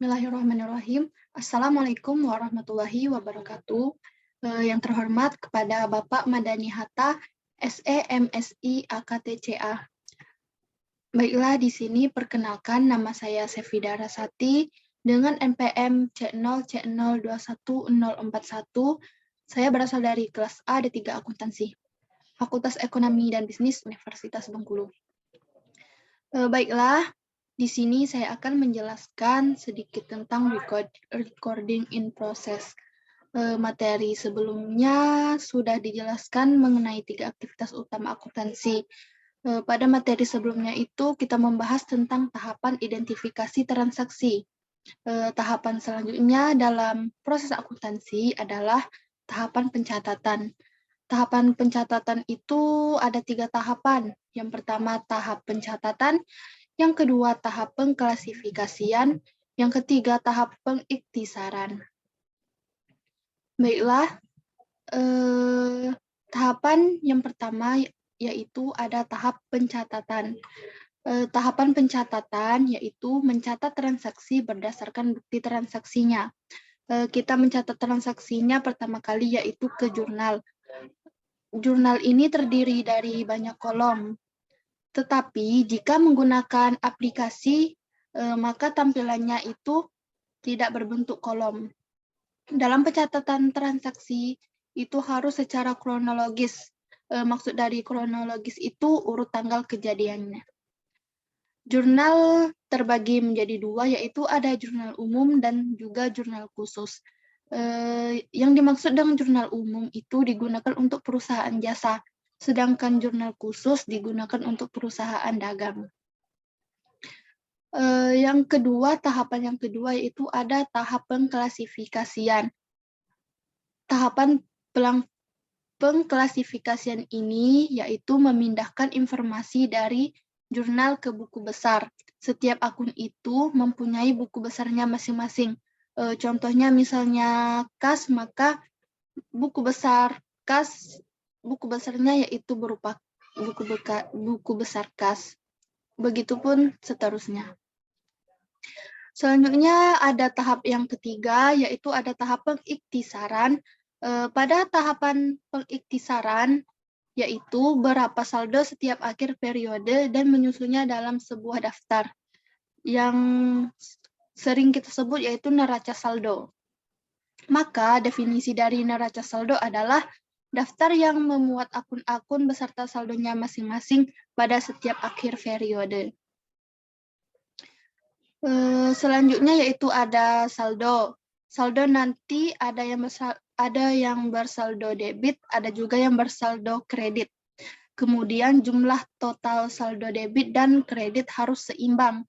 Bismillahirrahmanirrahim. Assalamualaikum warahmatullahi wabarakatuh. Yang terhormat kepada Bapak Madani Hatta, SE, MSI, AKTCA. Baiklah, di sini perkenalkan nama saya Sefida Rasati dengan NPM C0C021041. Saya berasal dari kelas A D3 Akuntansi, Fakultas Ekonomi dan Bisnis Universitas Bengkulu. Baiklah, di sini saya akan menjelaskan sedikit tentang recording in process. Materi sebelumnya sudah dijelaskan mengenai 3 aktivitas utama akuntansi. Pada materi sebelumnya itu kita membahas tentang tahapan identifikasi transaksi. Tahapan selanjutnya dalam proses akuntansi adalah tahapan pencatatan. Tahapan pencatatan itu ada 3 tahapan. Yang pertama tahap pencatatan, yang kedua tahap pengklasifikasian, yang ketiga tahap pengiktisaran. Baiklah, tahapan yang pertama yaitu ada tahap pencatatan. Tahapan pencatatan yaitu mencatat transaksi berdasarkan bukti transaksinya. Kita mencatat transaksinya pertama kali yaitu ke jurnal. Jurnal ini terdiri dari banyak kolom. Tetapi jika menggunakan aplikasi, maka tampilannya itu tidak berbentuk kolom. Dalam pencatatan transaksi itu harus secara kronologis. Maksud dari kronologis itu urut tanggal kejadiannya. Jurnal terbagi menjadi 2, yaitu ada jurnal umum dan juga jurnal khusus. Yang dimaksud dengan jurnal umum itu digunakan untuk perusahaan jasa, sedangkan jurnal khusus digunakan untuk perusahaan dagang. Tahapan yang kedua yaitu ada tahap pengklasifikasian. Tahapan pengklasifikasian ini yaitu memindahkan informasi dari jurnal ke buku besar. Setiap akun itu mempunyai buku besarnya masing-masing. Contohnya misalnya kas, maka buku besar kas, buku besarnya yaitu berupa buku besar kas. Begitupun seterusnya. Selanjutnya ada tahap yang ketiga, yaitu ada tahap pengiktisaran. Pada tahapan pengiktisaran, yaitu berapa saldo setiap akhir periode dan menyusunnya dalam sebuah daftar. Yang sering kita sebut yaitu neraca saldo. Maka definisi dari neraca saldo adalah daftar yang memuat akun-akun beserta saldonya masing-masing pada setiap akhir periode. Selanjutnya yaitu ada saldo. Saldo nanti ada yang bersaldo debit, ada juga yang bersaldo kredit. Kemudian jumlah total saldo debit dan kredit harus seimbang.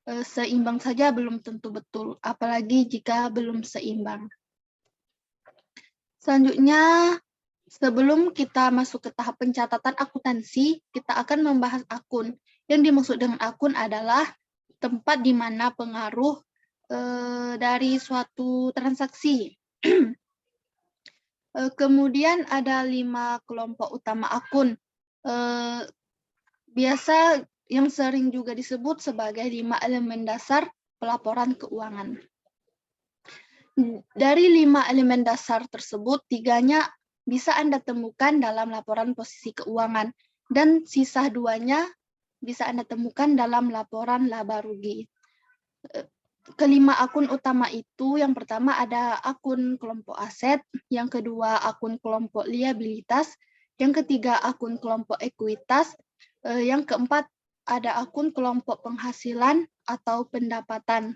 Seimbang saja belum tentu betul, apalagi jika belum seimbang. Selanjutnya, sebelum kita masuk ke tahap pencatatan akuntansi, kita akan membahas akun. Yang dimaksud dengan akun adalah tempat di mana pengaruh dari suatu transaksi. Kemudian ada 5 kelompok utama akun. Biasa yang sering juga disebut sebagai 5 elemen dasar pelaporan keuangan. Dari 5 elemen dasar tersebut, 3-nya bisa Anda temukan dalam laporan posisi keuangan, dan sisa 2-nya bisa Anda temukan dalam laporan laba rugi. Kelima akun utama itu, yang pertama ada akun kelompok aset, yang kedua akun kelompok liabilitas, yang ketiga akun kelompok ekuitas, yang keempat ada akun kelompok penghasilan atau pendapatan,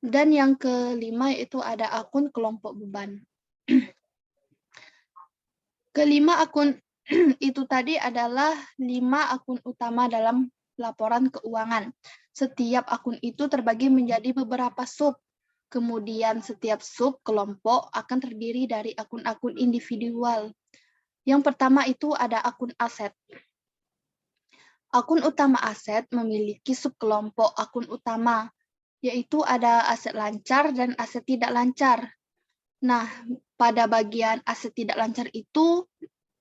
dan yang kelima yaitu ada akun kelompok beban. Kelima akun itu tadi adalah 5 akun utama dalam laporan keuangan. Setiap akun itu terbagi menjadi beberapa sub. Kemudian setiap sub kelompok akan terdiri dari akun-akun individual. Yang pertama itu ada akun aset. Akun utama aset memiliki subkelompok akun utama, yaitu ada aset lancar dan aset tidak lancar. Nah, pada bagian aset tidak lancar itu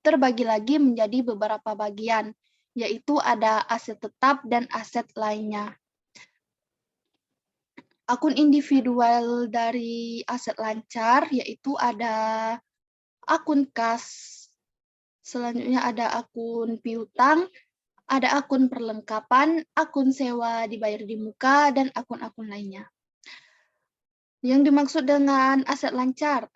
terbagi lagi menjadi beberapa bagian, yaitu ada aset tetap dan aset lainnya. Akun individual dari aset lancar yaitu ada akun kas, selanjutnya ada akun piutang, ada akun perlengkapan, akun sewa dibayar di muka, dan akun-akun lainnya. Yang dimaksud dengan aset lancar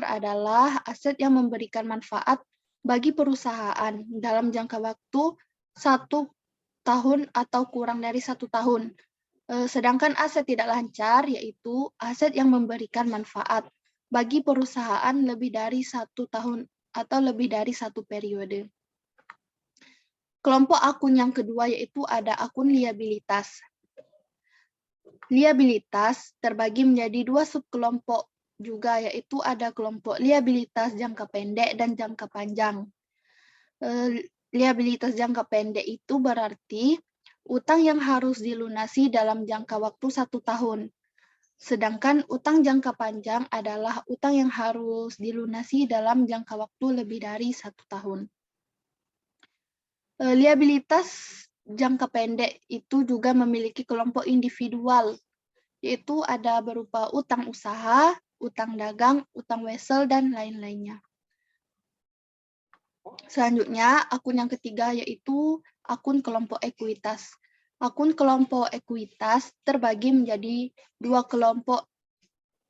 adalah aset yang memberikan manfaat bagi perusahaan dalam jangka waktu 1 tahun atau kurang dari 1 tahun. Sedangkan aset tidak lancar yaitu aset yang memberikan manfaat bagi perusahaan lebih dari 1 tahun atau lebih dari 1 periode. Kelompok akun yang kedua yaitu ada akun liabilitas. Liabilitas terbagi menjadi 2 subkelompok juga, yaitu ada kelompok liabilitas jangka pendek dan jangka panjang. Liabilitas jangka pendek itu berarti utang yang harus dilunasi dalam jangka waktu 1 tahun. Sedangkan utang jangka panjang adalah utang yang harus dilunasi dalam jangka waktu lebih dari 1 tahun. Liabilitas jangka pendek itu juga memiliki kelompok individual, yaitu ada berupa utang usaha, utang dagang, utang wesel, dan lain-lainnya. Selanjutnya, akun yang ketiga yaitu akun kelompok ekuitas. Akun kelompok ekuitas terbagi menjadi 2 kelompok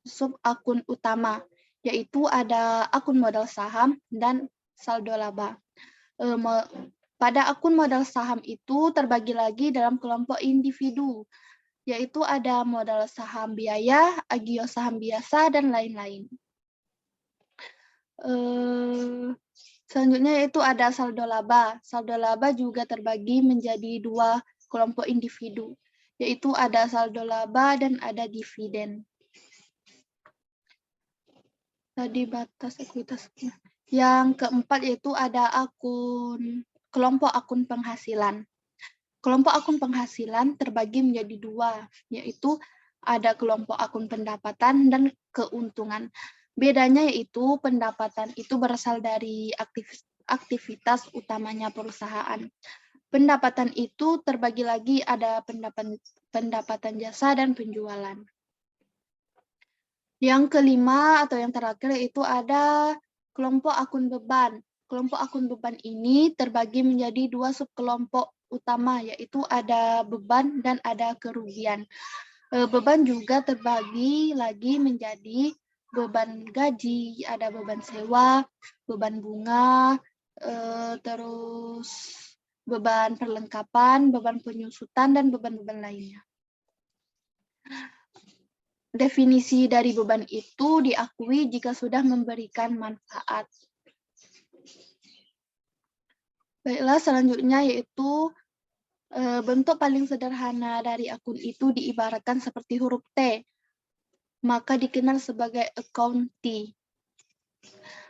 sub-akun utama, yaitu ada akun modal saham dan saldo laba. Pada akun modal saham itu terbagi lagi dalam kelompok individu, yaitu ada modal saham biaya, agio saham biasa, dan lain-lain. Selanjutnya yaitu ada saldo laba. Saldo laba juga terbagi menjadi 2 kelompok individu, yaitu ada saldo laba dan ada dividen. Tadi batas ekuitasnya. Yang keempat yaitu ada kelompok akun penghasilan. Kelompok akun penghasilan terbagi menjadi 2, yaitu ada kelompok akun pendapatan dan keuntungan. Bedanya yaitu pendapatan itu berasal dari aktivitas utamanya perusahaan. Pendapatan itu terbagi lagi ada pendapatan jasa dan penjualan. Yang kelima atau yang terakhir yaitu ada kelompok akun beban. Kelompok akun beban ini terbagi menjadi 2 subkelompok utama, yaitu ada beban dan ada kerugian. Beban juga terbagi lagi menjadi beban gaji, ada beban sewa, beban bunga, terus beban perlengkapan, beban penyusutan, dan beban-beban lainnya. Definisi dari beban itu diakui jika sudah memberikan manfaat. Baiklah, selanjutnya yaitu bentuk paling sederhana dari akun itu diibaratkan seperti huruf T, maka dikenal sebagai account T.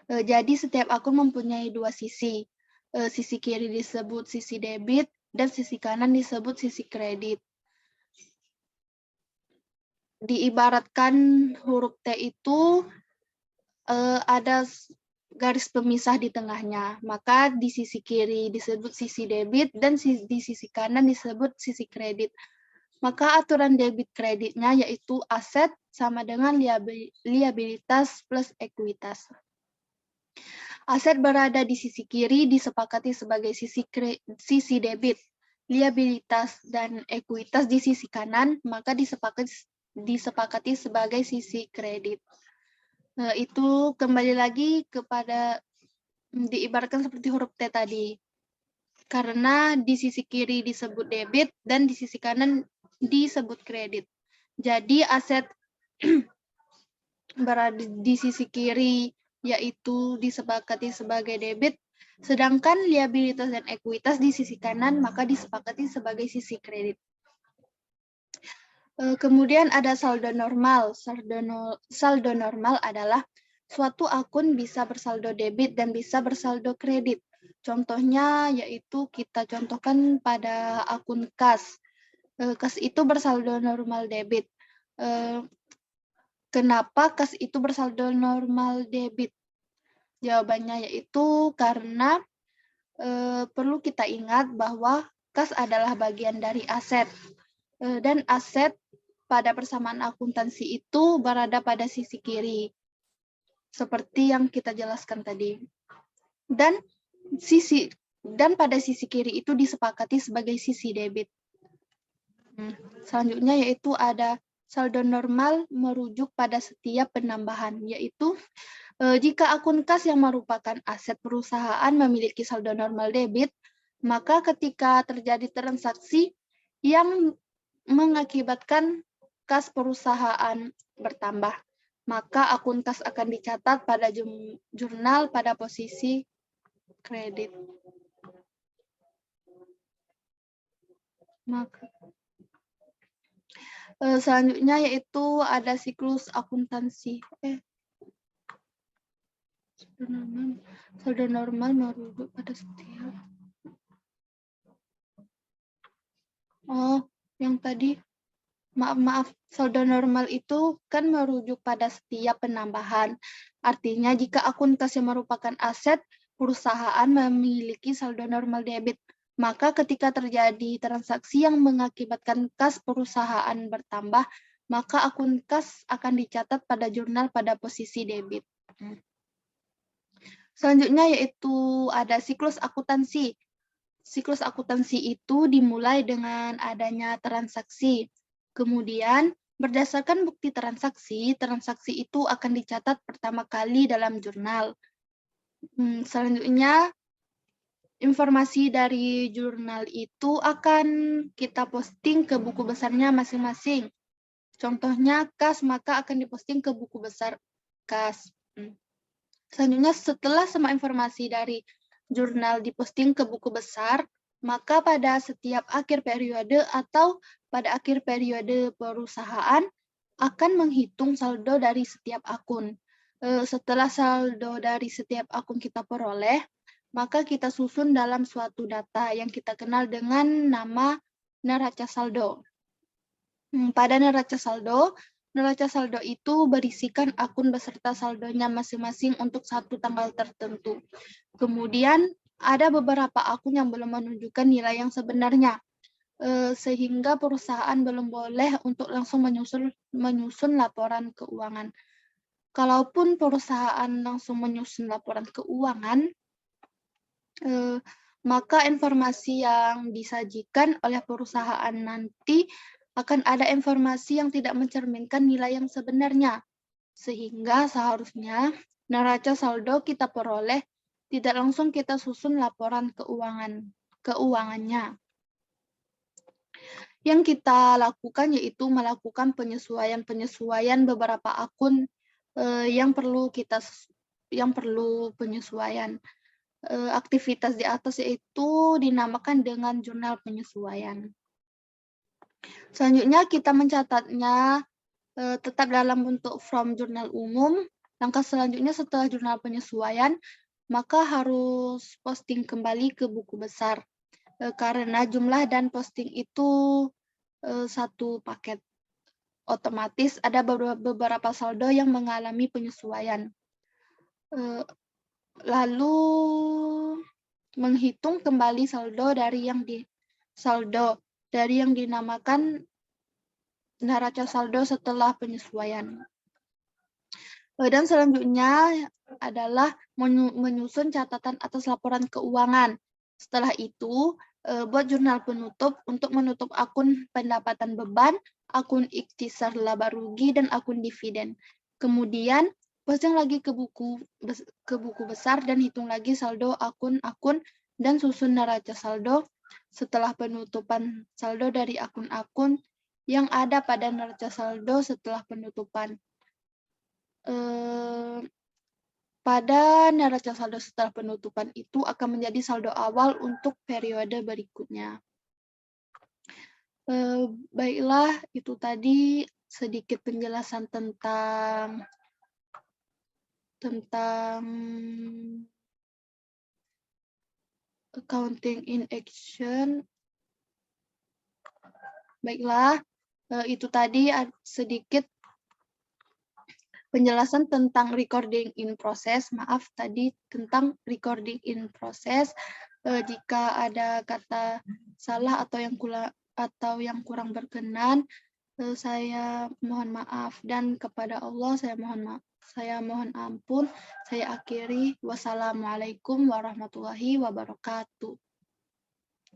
Jadi setiap akun mempunyai 2 sisi. Sisi kiri disebut sisi debit dan sisi kanan disebut sisi kredit. Diibaratkan huruf T itu ada garis pemisah di tengahnya, maka di sisi kiri disebut sisi debit dan di sisi kanan disebut sisi kredit. Maka aturan debit kreditnya yaitu aset sama dengan liabilitas plus ekuitas. Aset berada di sisi kiri disepakati sebagai sisi debit, liabilitas dan ekuitas di sisi kanan, maka disepakati sebagai sisi kredit. Itu kembali lagi kepada diibaratkan seperti huruf T tadi. Karena di sisi kiri disebut debit dan di sisi kanan disebut kredit. Jadi aset berada di sisi kiri yaitu disepakati sebagai debit, sedangkan liabilitas dan ekuitas di sisi kanan maka disepakati sebagai sisi kredit. Kemudian ada saldo normal. Saldo normal adalah suatu akun bisa bersaldo debit dan bisa bersaldo kredit. Contohnya yaitu kita contohkan pada akun kas. Kas itu bersaldo normal debit. Kenapa kas itu bersaldo normal debit? Jawabannya yaitu karena perlu kita ingat bahwa kas adalah bagian dari aset. Dan aset pada persamaan akuntansi itu berada pada sisi kiri, seperti yang kita jelaskan tadi. Dan pada sisi kiri itu disepakati sebagai sisi debit. Selanjutnya yaitu ada saldo normal merujuk pada setiap penambahan, yaitu jika akun kas yang merupakan aset perusahaan memiliki saldo normal debit, maka ketika terjadi transaksi yang mengakibatkan kas perusahaan bertambah, maka akun kas akan dicatat pada jurnal pada posisi kredit. Selanjutnya yaitu ada siklus akuntansi. Saldo normal merujuk pada setiap. Yang tadi, maaf, saldo normal itu kan merujuk pada setiap penambahan. Artinya jika akun kas yang merupakan aset perusahaan memiliki saldo normal debit, maka ketika terjadi transaksi yang mengakibatkan kas perusahaan bertambah, maka akun kas akan dicatat pada jurnal pada posisi debit. Selanjutnya yaitu ada siklus akuntansi. Siklus akuntansi itu dimulai dengan adanya transaksi. Kemudian, berdasarkan bukti transaksi, transaksi itu akan dicatat pertama kali dalam jurnal. Selanjutnya, informasi dari jurnal itu akan kita posting ke buku besarnya masing-masing. Contohnya kas, maka akan diposting ke buku besar kas. Selanjutnya, setelah semua informasi dari jurnal diposting ke buku besar, maka pada setiap akhir periode atau pada akhir periode perusahaan akan menghitung saldo dari setiap akun. Setelah saldo dari setiap akun kita peroleh, maka kita susun dalam suatu data yang kita kenal dengan nama neraca saldo. Pada neraca saldo itu berisikan akun beserta saldonya masing-masing untuk satu tanggal tertentu. Kemudian ada beberapa akun yang belum menunjukkan nilai yang sebenarnya, sehingga perusahaan belum boleh untuk langsung menyusun laporan keuangan. Kalaupun perusahaan langsung menyusun laporan keuangan, maka informasi yang disajikan oleh perusahaan nanti akan ada informasi yang tidak mencerminkan nilai yang sebenarnya, sehingga seharusnya neraca saldo kita peroleh tidak langsung kita susun laporan keuangannya. Yang kita lakukan yaitu melakukan penyesuaian beberapa akun yang perlu penyesuaian. Aktivitas di atas yaitu dinamakan dengan jurnal penyesuaian. Selanjutnya kita mencatatnya tetap dalam bentuk from jurnal umum. Langkah selanjutnya setelah jurnal penyesuaian, maka harus posting kembali ke buku besar. Karena jumlah dan posting itu satu paket. Otomatis ada beberapa saldo yang mengalami penyesuaian. Lalu menghitung kembali saldo dari yang dinamakan neraca saldo setelah penyesuaian. Dan selanjutnya adalah menyusun catatan atas laporan keuangan. Setelah itu, buat jurnal penutup untuk menutup akun pendapatan beban, akun ikhtisar laba rugi, dan akun dividen. Kemudian, posting lagi ke buku besar dan hitung lagi saldo akun-akun dan susun neraca saldo setelah penutupan saldo dari akun-akun yang ada pada neraca saldo setelah penutupan. Pada neraca saldo setelah penutupan itu akan menjadi saldo awal untuk periode berikutnya. Baiklah, itu tadi sedikit penjelasan tentang accounting in action. Baiklah, itu tadi sedikit penjelasan tentang recording in process. Maaf tadi tentang recording in process. Jika ada kata salah atau yang kurang berkenan, Saya mohon maaf dan kepada Allah saya mohon ampun. Saya akhiri. Wassalamualaikum warahmatullahi wabarakatuh.